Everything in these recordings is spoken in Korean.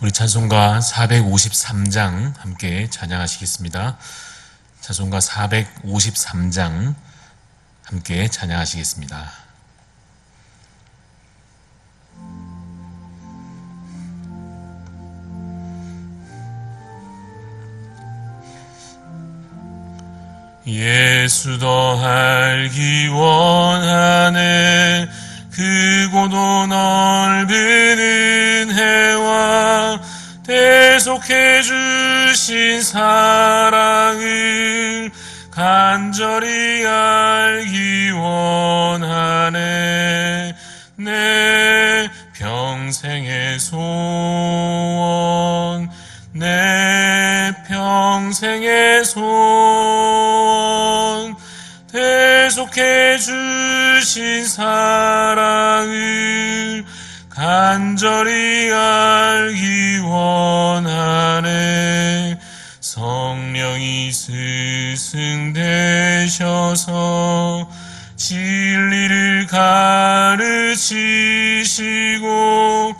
우리 찬송가 453장 함께 찬양하시겠습니다. 찬송가 453장 함께 찬양하시겠습니다. 예수 더 알기 원하네. 크고도 넓은 은혜와 대속해 주신 사랑을 간절히 알기 원하네. 내 평생의 소원, 내 평생의 소원, 대속해 주신 사랑을 간절히 알기 원하네. 성령이 스승되셔서 진리를 가르치시고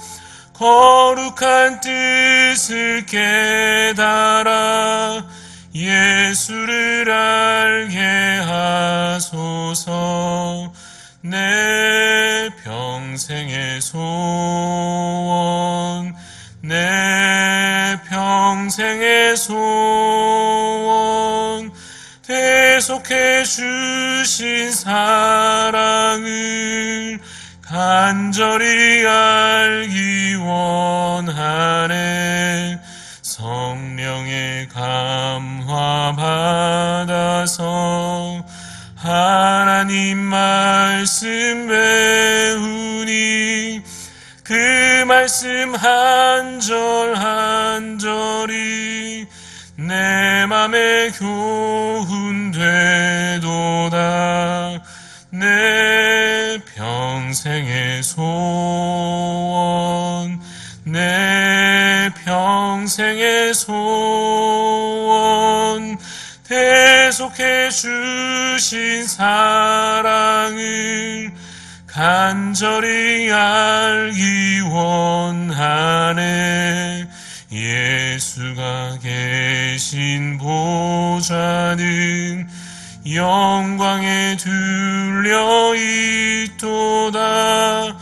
거룩한 뜻을 깨달아 예수를 알게 하소서. 내 평생의 소원, 내 평생의 소원, 대속해 주신 사랑을 간절히 알기 원하네. 성령의 감화 받아서 하나님 말씀 배우니 그 말씀 한 절 한 절이 내 맘에 교훈되도다. 내 평생의 소원, 내 평생의 소원, 대속해 주신 사랑을 간절히 알기 원하네. 예수가 계신 보좌는 영광에 둘려 있도다.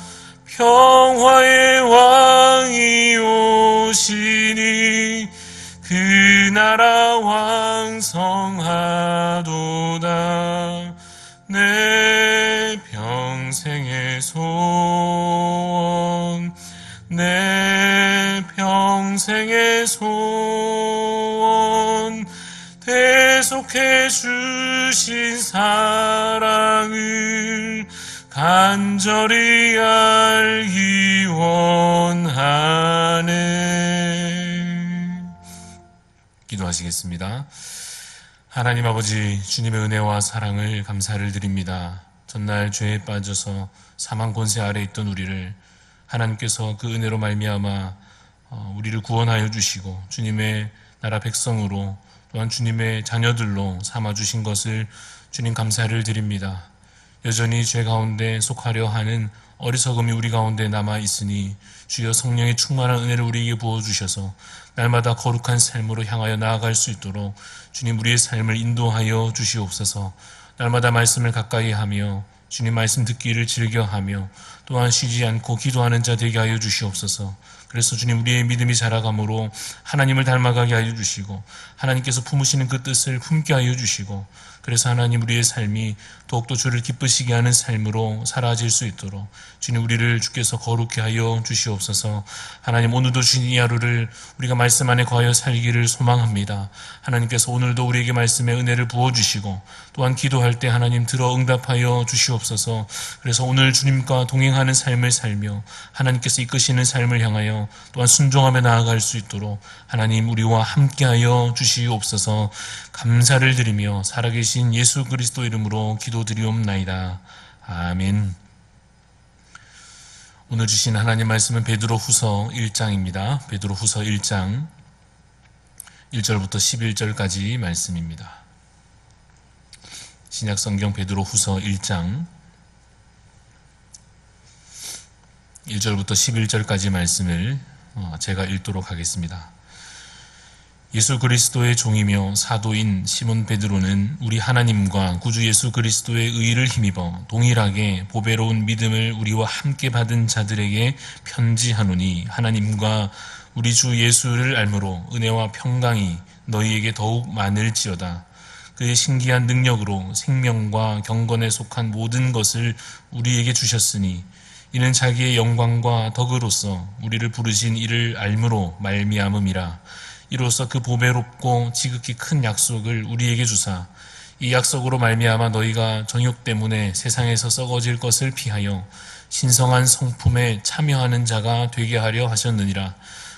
평화의 왕이 오시니 그 나라 왕성하도다. 내 평생의 소원, 내 평생의 소원, 대속해 주신 사랑을 간절히 알기 원하네. 기도하시겠습니다. 하나님 아버지, 주님의 은혜와 사랑을 감사를 드립니다. 전날 죄에 빠져서 사망 권세 아래 있던 우리를 하나님께서 그 은혜로 말미암아 우리를 구원하여 주시고 주님의 나라 백성으로 또한 주님의 자녀들로 삼아주신 것을 주님 감사를 드립니다. 여전히 죄 가운데 속하려 하는 어리석음이 우리 가운데 남아있으니 주여 성령의 충만한 은혜를 우리에게 부어주셔서 날마다 거룩한 삶으로 향하여 나아갈 수 있도록 주님 우리의 삶을 인도하여 주시옵소서. 날마다 말씀을 가까이 하며 주님 말씀 듣기를 즐겨하며 또한 쉬지 않고 기도하는 자 되게 하여 주시옵소서. 그래서 주님 우리의 믿음이 자라감으로 하나님을 닮아가게 하여 주시고 하나님께서 품으시는 그 뜻을 품게 하여 주시고 그래서 하나님 우리의 삶이 더욱더 주를 기쁘시게 하는 삶으로 살아질 수 있도록 주님 우리를 주께서 거룩히 하여 주시옵소서. 하나님 오늘도 주신 이 하루를 우리가 말씀 안에 거하여 살기를 소망합니다. 하나님께서 오늘도 우리에게 말씀의 은혜를 부어주시고 또한 기도할 때 하나님 들어 응답하여 주시옵소서. 그래서 오늘 주님과 동행하는 삶을 살며 하나님께서 이끄시는 삶을 향하여 또한 순종하며 나아갈 수 있도록 하나님 우리와 함께하여 주시옵소서. 감사를 드리며 살아계신 예수 그리스도 이름으로 기도드리옵나이다. 아멘. 오늘 주신 하나님 말씀은 베드로 후서 1장입니다. 베드로 후서 1장 1절부터 11절까지 말씀입니다. 신약성경 베드로 후서 1장 1절부터 11절까지 말씀을 제가 읽도록 하겠습니다. 예수 그리스도의 종이며 사도인 시몬 베드로는 우리 하나님과 구주 예수 그리스도의 의를 힘입어 동일하게 보배로운 믿음을 우리와 함께 받은 자들에게 편지하노니, 하나님과 우리 주 예수를 알므로 은혜와 평강이 너희에게 더욱 많을지어다. 그의 신기한 능력으로 생명과 경건에 속한 모든 것을 우리에게 주셨으니, 이는 자기의 영광과 덕으로서 우리를 부르신 이를 알므로 말미암음이라. 이로써 그 보배롭고 지극히 큰 약속을 우리에게 주사, 이 약속으로 말미암아 너희가 정욕 때문에 세상에서 썩어질 것을 피하여 신성한 성품에 참여하는 자가 되게 하려 하셨느니라.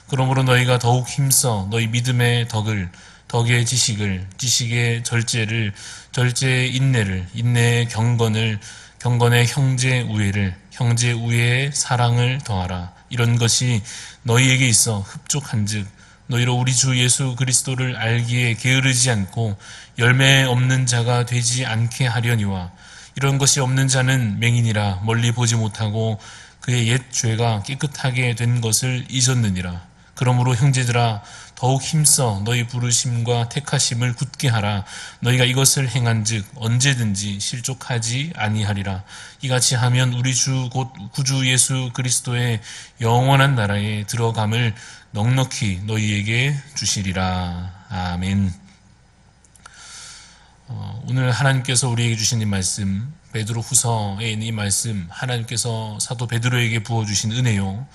그러므로 너희가 더욱 힘써 너희 믿음의 덕을, 덕의 지식을, 지식의 절제를, 절제의 인내를, 인내의 경건을, 경건의 형제 우애를, 형제 우애의 사랑을 더하라. 이런 것이 너희에게 있어 흡족한즉 너희로 우리 주 예수 그리스도를 알기에 게으르지 않고 열매 없는 자가 되지 않게 하려니와, 이런 것이 없는 자는 맹인이라 멀리 보지 못하고 그의 옛 죄가 깨끗하게 된 것을 잊었느니라. 그러므로 형제들아, 더욱 힘써 너희 부르심과 택하심을 굳게 하라. 너희가 이것을 행한즉 언제든지 실족하지 아니하리라. 이같이 하면 우리 주 곧 구주 예수 그리스도의 영원한 나라에 들어감을 넉넉히 너희에게 주시리라. 아멘. 오늘 하나님께서 우리에게 주신 이 말씀, 베드로 후서에 있는 이 말씀, 하나님께서 사도 베드로에게 부어주신 은혜요,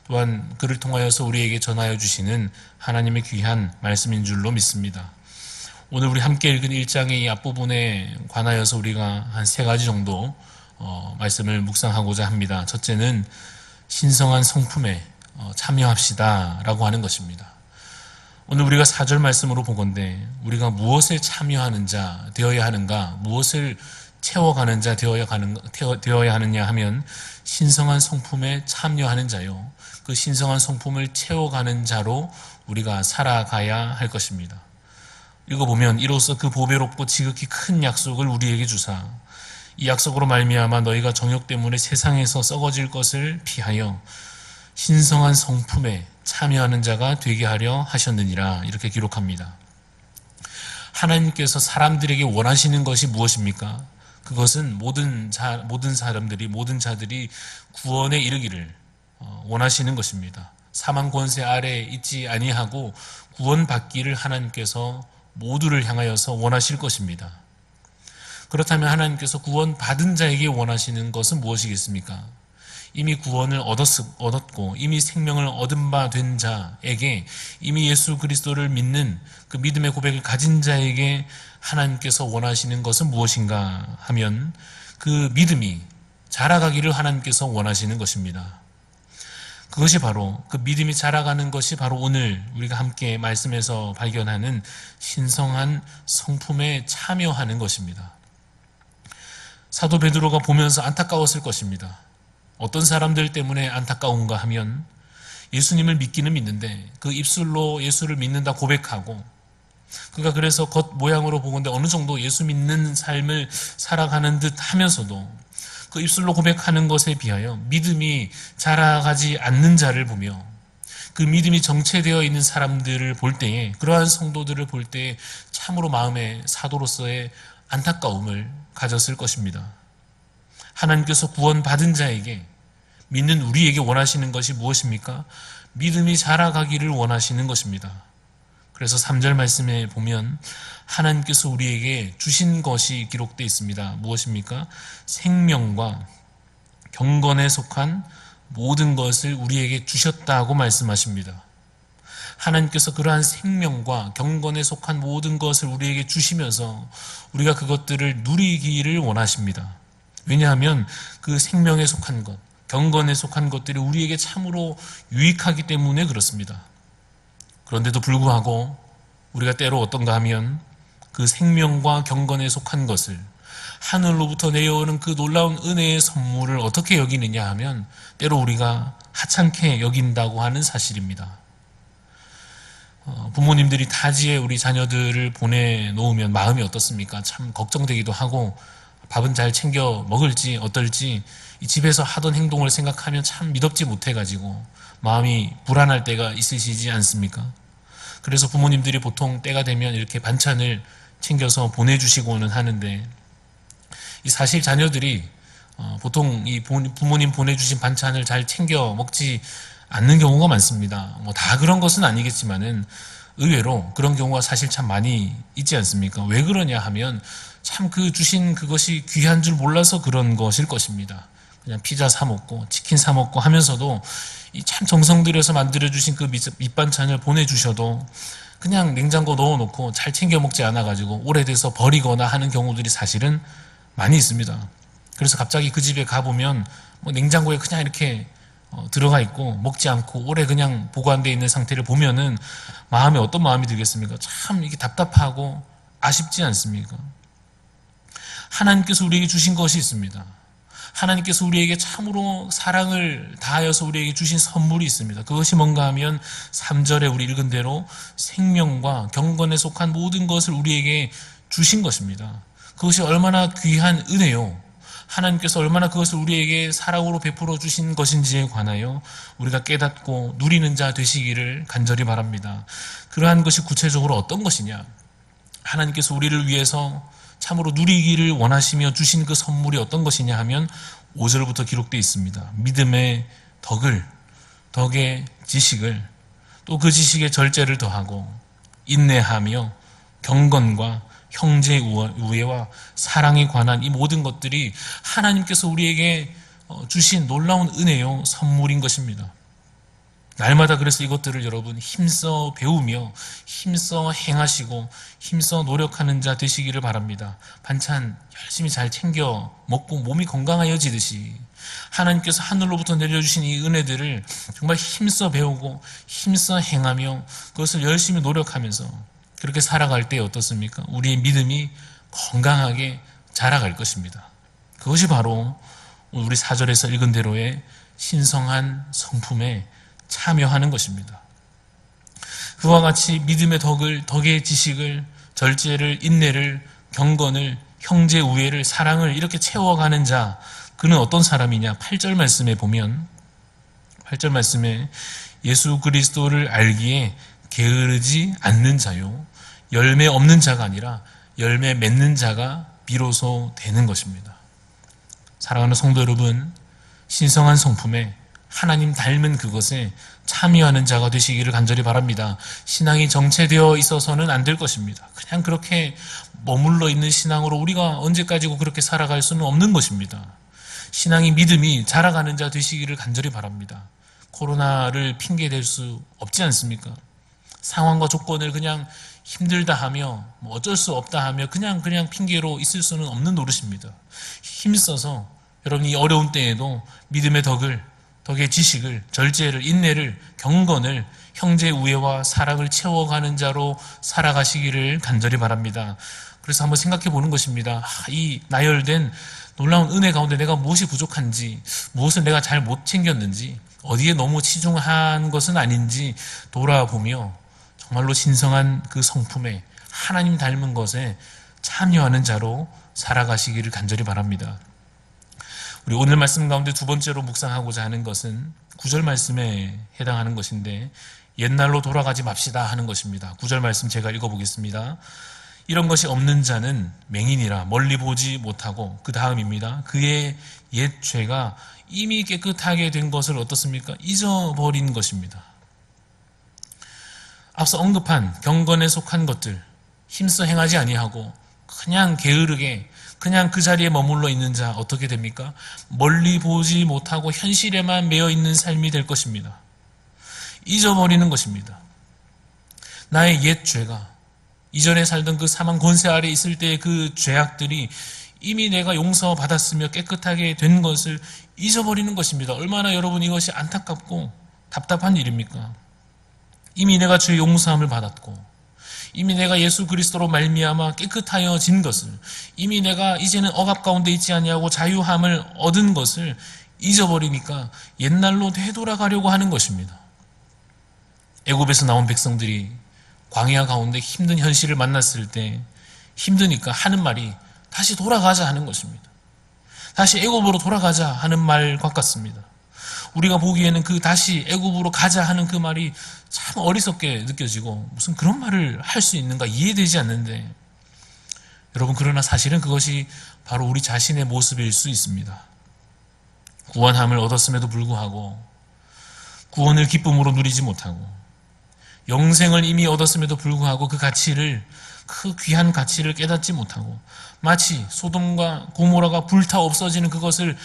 또한 그를 통하여서 우리에게 전하여 주시는 하나님의 귀한 말씀인 줄로 믿습니다. 오늘 우리 함께 읽은 1장의 이 앞부분에 관하여서 우리가 한 3가지 정도 말씀을 묵상하고자 합니다. 첫째는 신성한 성품에 참여합시다 라고 하는 것입니다. 오늘 우리가 4절 말씀으로 보건대 우리가 무엇에 참여하는 자 되어야 하는가, 무엇을 채워가는 자 되어야 하느냐 하면 신성한 성품에 참여하는 자요, 그 신성한 성품을 채워가는 자로 우리가 살아가야 할 것입니다. 읽어보면, 이로써 그 보배롭고 지극히 큰 약속을 우리에게 주사, 이 약속으로 말미암아 너희가 정욕 때문에 세상에서 썩어질 것을 피하여 신성한 성품에 참여하는 자가 되게 하려 하셨느니라. 이렇게 기록합니다. 하나님께서 사람들에게 원하시는 것이 무엇입니까? 그것은 모든 사람들이, 모든 자들이 구원에 이르기를 원하시는 것입니다. 사망 권세 아래에 있지 아니하고 구원받기를 하나님께서 모두를 향하여서 원하실 것입니다. 그렇다면 하나님께서 구원받은 자에게 원하시는 것은 무엇이겠습니까? 이미 구원을 얻었고 이미 생명을 얻은 바 된 자에게, 이미 예수 그리스도를 믿는 그 믿음의 고백을 가진 자에게 하나님께서 원하시는 것은 무엇인가 하면, 그 믿음이 자라가기를 하나님께서 원하시는 것입니다. 그것이 바로, 그 믿음이 자라가는 것이 바로 오늘 우리가 함께 말씀에서 발견하는 신성한 성품에 참여하는 것입니다. 사도 베드로가 보면서 안타까웠을 것입니다. 어떤 사람들 때문에 안타까운가 하면, 예수님을 믿기는 믿는데 그 입술로 예수를 믿는다 고백하고, 그가 그래서 겉모양으로 보건대 어느 정도 예수 믿는 삶을 살아가는 듯 하면서도 그 입술로 고백하는 것에 비하여 믿음이 자라가지 않는 자를 보며, 그 믿음이 정체되어 있는 사람들을 볼 때에, 그러한 성도들을 볼 때에 참으로 마음에 사도로서의 안타까움을 가졌을 것입니다. 하나님께서 구원받은 자에게, 믿는 우리에게 원하시는 것이 무엇입니까? 믿음이 자라가기를 원하시는 것입니다. 그래서 3절 말씀에 보면 하나님께서 우리에게 주신 것이 기록되어 있습니다. 무엇입니까? 생명과 경건에 속한 모든 것을 우리에게 주셨다고 말씀하십니다. 하나님께서 그러한 생명과 경건에 속한 모든 것을 우리에게 주시면서 우리가 그것들을 누리기를 원하십니다. 왜냐하면 그 생명에 속한 것, 경건에 속한 것들이 우리에게 참으로 유익하기 때문에 그렇습니다. 그런데도 불구하고 우리가 때로 어떤가 하면 그 생명과 경건에 속한 것을, 하늘로부터 내려오는 그 놀라운 은혜의 선물을 어떻게 여기느냐 하면 때로 우리가 하찮게 여긴다고 하는 사실입니다. 부모님들이 타지에 우리 자녀들을 보내놓으면 마음이 어떻습니까? 참 걱정되기도 하고, 밥은 잘 챙겨 먹을지 어떨지 이 집에서 하던 행동을 생각하면 참 미덥지 못해가지고 마음이 불안할 때가 있으시지 않습니까? 그래서 부모님들이 보통 때가 되면 이렇게 반찬을 챙겨서 보내주시고는 하는데, 이 사실 자녀들이 보통 이 부모님 보내주신 반찬을 잘 챙겨 먹지 않는 경우가 많습니다. 뭐 다 그런 것은 아니겠지만은 의외로 그런 경우가 사실 참 많이 있지 않습니까? 왜 그러냐 하면 참 그 주신 그것이 귀한 줄 몰라서 그런 것일 것입니다. 그냥 피자 사 먹고 치킨 사 먹고 하면서도 이 참 정성 들여서 만들어 주신 그 밑반찬을 보내주셔도 그냥 냉장고 넣어놓고 잘 챙겨 먹지 않아가지고 오래돼서 버리거나 하는 경우들이 사실은 많이 있습니다. 그래서 갑자기 그 집에 가보면 뭐 냉장고에 그냥 이렇게 들어가 있고 먹지 않고 오래 그냥 보관되어 있는 상태를 보면은 마음에 어떤 마음이 들겠습니까? 참 이게 답답하고 아쉽지 않습니까? 하나님께서 우리에게 주신 것이 있습니다. 하나님께서 우리에게 참으로 사랑을 다하여서 우리에게 주신 선물이 있습니다. 그것이 뭔가 하면 3절에 우리 읽은 대로 생명과 경건에 속한 모든 것을 우리에게 주신 것입니다. 그것이 얼마나 귀한 은혜요. 하나님께서 얼마나 그것을 우리에게 사랑으로 베풀어 주신 것인지에 관하여 우리가 깨닫고 누리는 자 되시기를 간절히 바랍니다. 그러한 것이 구체적으로 어떤 것이냐? 하나님께서 우리를 위해서 참으로 누리기를 원하시며 주신 그 선물이 어떤 것이냐 하면 5절부터 기록되어 있습니다. 믿음의 덕의 지식을, 또 그 지식에 절제를 더하고 인내하며 경건과 형제 우애와 사랑에 관한 이 모든 것들이 하나님께서 우리에게 주신 놀라운 은혜요 선물인 것입니다. 날마다 그래서 이것들을 여러분 힘써 배우며 힘써 행하시고 힘써 노력하는 자 되시기를 바랍니다. 반찬 열심히 잘 챙겨 먹고 몸이 건강하여지듯이 하나님께서 하늘로부터 내려주신 이 은혜들을 정말 힘써 배우고 힘써 행하며 그것을 열심히 노력하면서 그렇게 살아갈 때 어떻습니까? 우리의 믿음이 건강하게 자라갈 것입니다. 그것이 바로 우리 4절에서 읽은 대로의 신성한 성품에 참여하는 것입니다. 그와 같이 믿음의 덕의 지식을, 절제를, 인내를, 경건을, 형제 우애를, 사랑을 이렇게 채워가는 자, 그는 어떤 사람이냐? 8절 말씀에 보면 8절 말씀에 예수 그리스도를 알기에 게으르지 않는 자요, 열매 없는 자가 아니라 열매 맺는 자가 비로소 되는 것입니다. 사랑하는 성도 여러분, 신성한 성품에 하나님 닮은 그것에 참여하는 자가 되시기를 간절히 바랍니다. 신앙이 정체되어 있어서는 안 될 것입니다. 그냥 그렇게 머물러 있는 신앙으로 우리가 언제까지고 그렇게 살아갈 수는 없는 것입니다. 신앙이 믿음이 자라가는 자 되시기를 간절히 바랍니다. 코로나를 핑계 댈 수 없지 않습니까? 상황과 조건을 그냥 힘들다 하며 뭐 어쩔 수 없다 하며 그냥 핑계로 있을 수는 없는 노릇입니다. 힘써서 여러분이 어려운 때에도 믿음의 덕의 지식을, 절제를, 인내를, 경건을, 형제 우애와 사랑을 채워가는 자로 살아가시기를 간절히 바랍니다. 그래서 한번 생각해 보는 것입니다. 이 나열된 놀라운 은혜 가운데 내가 무엇이 부족한지, 무엇을 내가 잘 못 챙겼는지, 어디에 너무 치중한 것은 아닌지 돌아보며 정말로 신성한 그 성품에 하나님 닮은 것에 참여하는 자로 살아가시기를 간절히 바랍니다. 우리 오늘 말씀 가운데 두 번째로 묵상하고자 하는 것은 9절 말씀에 해당하는 것인데 옛날로 돌아가지 맙시다 하는 것입니다. 9절 말씀 제가 읽어보겠습니다. 이런 것이 없는 자는 맹인이라 멀리 보지 못하고, 그 다음입니다. 그의 옛 죄가 이미 깨끗하게 된 것을 어떻습니까? 잊어버린 것입니다. 앞서 언급한 경건에 속한 것들 힘써 행하지 아니하고 그냥 게으르게 그냥 그 자리에 머물러 있는 자 어떻게 됩니까? 멀리 보지 못하고 현실에만 매여 있는 삶이 될 것입니다. 잊어버리는 것입니다. 나의 옛 죄가, 이전에 살던 그 사망 권세 아래 있을 때의 그 죄악들이 이미 내가 용서받았으며 깨끗하게 된 것을 잊어버리는 것입니다. 얼마나 여러분 이것이 안타깝고 답답한 일입니까? 이미 내가 주의 용서함을 받았고, 이미 내가 예수 그리스도로 말미암아 깨끗하여진 것을, 이미 내가 이제는 억압 가운데 있지 아니하고 자유함을 얻은 것을 잊어버리니까 옛날로 되돌아가려고 하는 것입니다. 애굽에서 나온 백성들이 광야 가운데 힘든 현실을 만났을 때 힘드니까 하는 말이 다시 돌아가자 하는 것입니다. 다시 애굽으로 돌아가자 하는 말과 같습니다. 우리가 보기에는 그 다시 애굽으로 가자 하는 그 말이 참 어리석게 느껴지고 무슨 그런 말을 할 수 있는가 이해되지 않는데, 여러분, 그러나 사실은 그것이 바로 우리 자신의 모습일 수 있습니다. 구원함을 얻었음에도 불구하고 구원을 기쁨으로 누리지 못하고 영생을 이미 얻었음에도 불구하고 그 가치를, 그 귀한 가치를 깨닫지 못하고 마치 소돔과 고모라가 불타 없어지는 그것을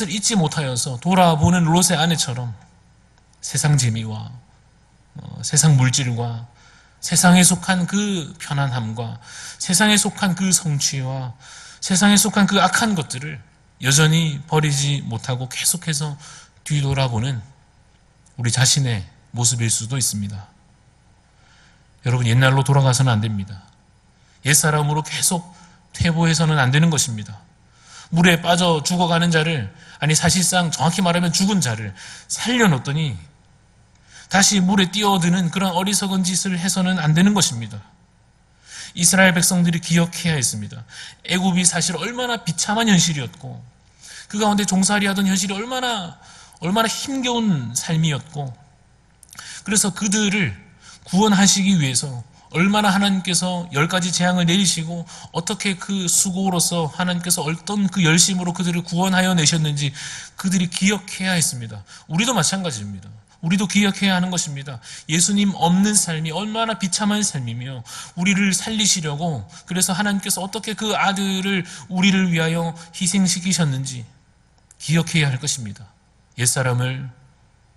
잊지 못하여서 돌아보는 롯의 아내처럼 세상 재미와 세상 물질과 세상에 속한 그 편안함과 세상에 속한 그 성취와 세상에 속한 그 악한 것들을 여전히 버리지 못하고 계속해서 뒤돌아보는 우리 자신의 모습일 수도 있습니다. 여러분, 옛날로 돌아가서는 안 됩니다. 옛사람으로 계속 퇴보해서는 안 되는 것입니다. 물에 빠져 죽어가는 자를, 아니 사실상 정확히 말하면 죽은 자를 살려놓더니 다시 물에 뛰어드는 그런 어리석은 짓을 해서는 안 되는 것입니다. 이스라엘 백성들이 기억해야 했습니다. 애굽이 사실 얼마나 비참한 현실이었고 그 가운데 종살이하던 현실이 얼마나 힘겨운 삶이었고, 그래서 그들을 구원하시기 위해서 얼마나 하나님께서 10가지 재앙을 내리시고 어떻게 그 수고로서 하나님께서 어떤 그 열심으로 그들을 구원하여 내셨는지 그들이 기억해야 했습니다. 우리도 마찬가지입니다. 우리도 기억해야 하는 것입니다. 예수님 없는 삶이 얼마나 비참한 삶이며 우리를 살리시려고, 그래서 하나님께서 어떻게 그 아들을 우리를 위하여 희생시키셨는지 기억해야 할 것입니다. 옛사람을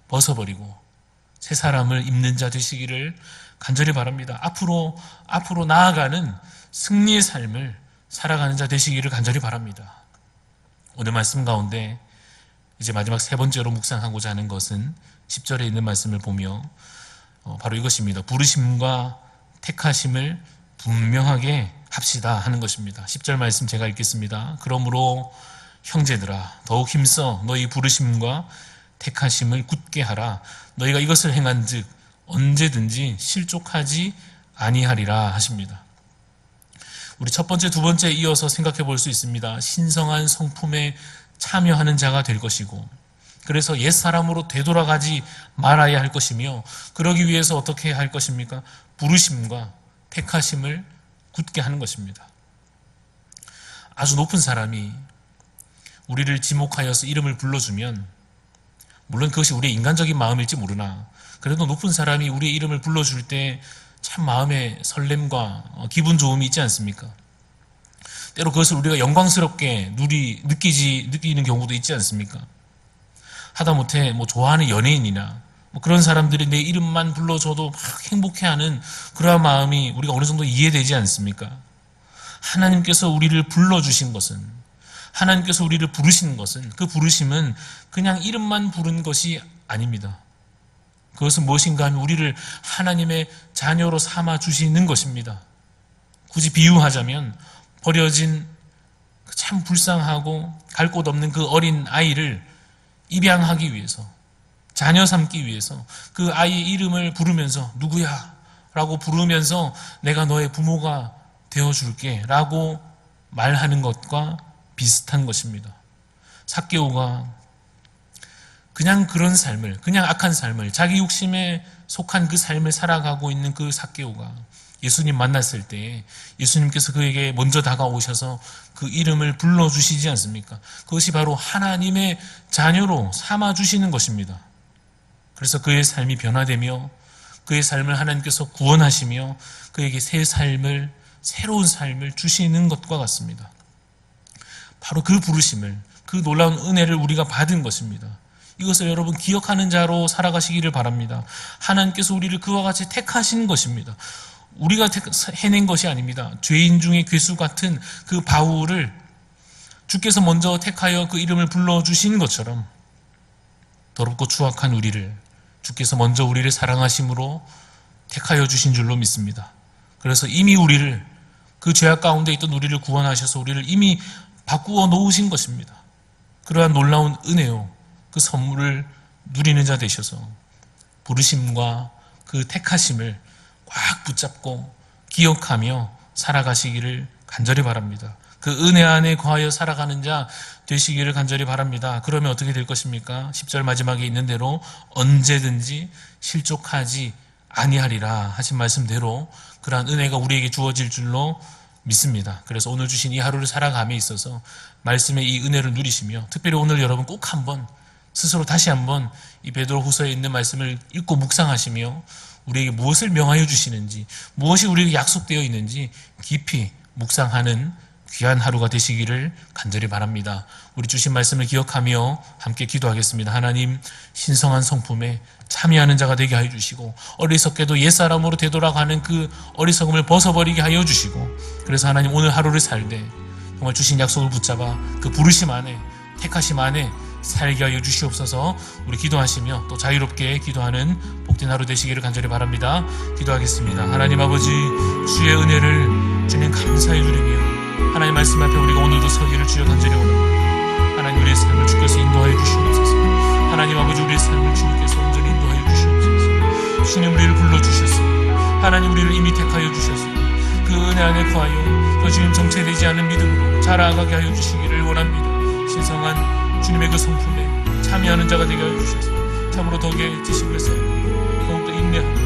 벗어버리고 새 사람을 입는 자 되시기를 간절히 바랍니다. 앞으로 나아가는 승리의 삶을 살아가는 자 되시기를 간절히 바랍니다. 오늘 말씀 가운데 이제 마지막 세 번째로 묵상하고자 하는 것은 10절에 있는 말씀을 보며 바로 이것입니다. 부르심과 택하심을 분명하게 합시다 하는 것입니다. 10절 말씀 제가 읽겠습니다. 그러므로 형제들아 더욱 힘써 너희 부르심과 택하심을 굳게 하라. 너희가 이것을 행한즉 언제든지 실족하지 아니하리라 하십니다. 우리 첫 번째, 두 번째 이어서 생각해 볼 수 있습니다. 신성한 성품에 참여하는 자가 될 것이고, 그래서 옛사람으로 되돌아가지 말아야 할 것이며, 그러기 위해서 어떻게 할 것입니까? 부르심과 택하심을 굳게 하는 것입니다. 아주 높은 사람이 우리를 지목하여서 이름을 불러주면, 물론 그것이 우리의 인간적인 마음일지 모르나 그래도 높은 사람이 우리의 이름을 불러줄 때 참 마음의 설렘과 기분 좋음이 있지 않습니까? 때로 그것을 우리가 영광스럽게 느끼는 경우도 있지 않습니까? 하다못해 좋아하는 연예인이나 그런 사람들이 내 이름만 불러줘도 막 행복해하는 그러한 마음이 우리가 어느 정도 이해되지 않습니까? 하나님께서 우리를 불러주신 것은, 하나님께서 우리를 부르신 것은, 그 부르심은 그냥 이름만 부른 것이 아닙니다. 그것은 무엇인가 하면 우리를 하나님의 자녀로 삼아 주시는 것입니다. 굳이 비유하자면 버려진 참 불쌍하고 갈 곳 없는 그 어린 아이를 입양하기 위해서, 자녀 삼기 위해서 그 아이의 이름을 부르면서 누구야? 라고 부르면서 내가 너의 부모가 되어줄게 라고 말하는 것과 비슷한 것입니다. 삭개오가 그냥 그런 삶을, 그냥 악한 삶을, 자기 욕심에 속한 그 삶을 살아가고 있는 그 삭개오가 예수님 만났을 때 예수님께서 그에게 먼저 다가오셔서 그 이름을 불러주시지 않습니까? 그것이 바로 하나님의 자녀로 삼아주시는 것입니다. 그래서 그의 삶이 변화되며 그의 삶을 하나님께서 구원하시며 그에게 새로운 삶을 주시는 것과 같습니다. 바로 그 부르심을, 그 놀라운 은혜를 우리가 받은 것입니다. 이것을 여러분 기억하는 자로 살아가시기를 바랍니다. 하나님께서 우리를 그와 같이 택하신 것입니다. 우리가 해낸 것이 아닙니다. 죄인 중에 괴수 같은 그 바울을 주께서 먼저 택하여 그 이름을 불러주신 것처럼 더럽고 추악한 우리를 주께서 먼저 우리를 사랑하심으로 택하여 주신 줄로 믿습니다. 그래서 이미 우리를, 그 죄악 가운데 있던 우리를 구원하셔서 우리를 이미 바꾸어 놓으신 것입니다. 그러한 놀라운 은혜요, 그 선물을 누리는 자 되셔서 부르심과 그 택하심을 꽉 붙잡고 기억하며 살아가시기를 간절히 바랍니다. 그 은혜 안에 거하여 살아가는 자 되시기를 간절히 바랍니다. 그러면 어떻게 될 것입니까? 10절 마지막에 있는 대로 언제든지 실족하지 아니하리라 하신 말씀대로 그러한 은혜가 우리에게 주어질 줄로 믿습니다. 그래서 오늘 주신 이 하루를 살아감에 있어서 말씀의 이 은혜를 누리시며, 특별히 오늘 여러분 꼭 한번 스스로 다시 한번 이 베드로후서에 있는 말씀을 읽고 묵상하시며 우리에게 무엇을 명하여 주시는지, 무엇이 우리에게 약속되어 있는지 깊이 묵상하는 귀한 하루가 되시기를 간절히 바랍니다. 우리 주신 말씀을 기억하며 함께 기도하겠습니다. 하나님, 신성한 성품에 참여하는 자가 되게 하여 주시고, 어리석게도 옛사람으로 되돌아가는 그 어리석음을 벗어버리게 하여 주시고, 그래서 하나님 오늘 하루를 살되 정말 주신 약속을 붙잡아 그 부르심 안에, 택하심 안에 살게 하여 주시옵소서. 우리 기도하시며 또 자유롭게 기도하는 복된 하루 되시기를 간절히 바랍니다. 기도하겠습니다. 하나님 아버지, 주의 은혜를 주님 감사해 드리며 하나님 말씀 앞에 우리가 오늘도 서기를 주여 간절히 원합니다. 하나님, 우리의 삶을 주께서 인도하여 주시옵소서. 하나님 아버지, 우리의 삶을 주님께서 온전히 인도하여 주시옵소서. 주님, 우리를 불러주셔서 하나님 우리를 이미 택하여 주셔서 그 은혜 안에 거하여 또 지금 정체되지 않은 믿음으로 자라가게 하여 주시기를 원합니다. 신성한 주님의 그 성품에 참여하는 자가 되게 하여 주셔서 참으로 덕에 지식을 쌓고 더욱더 인내하고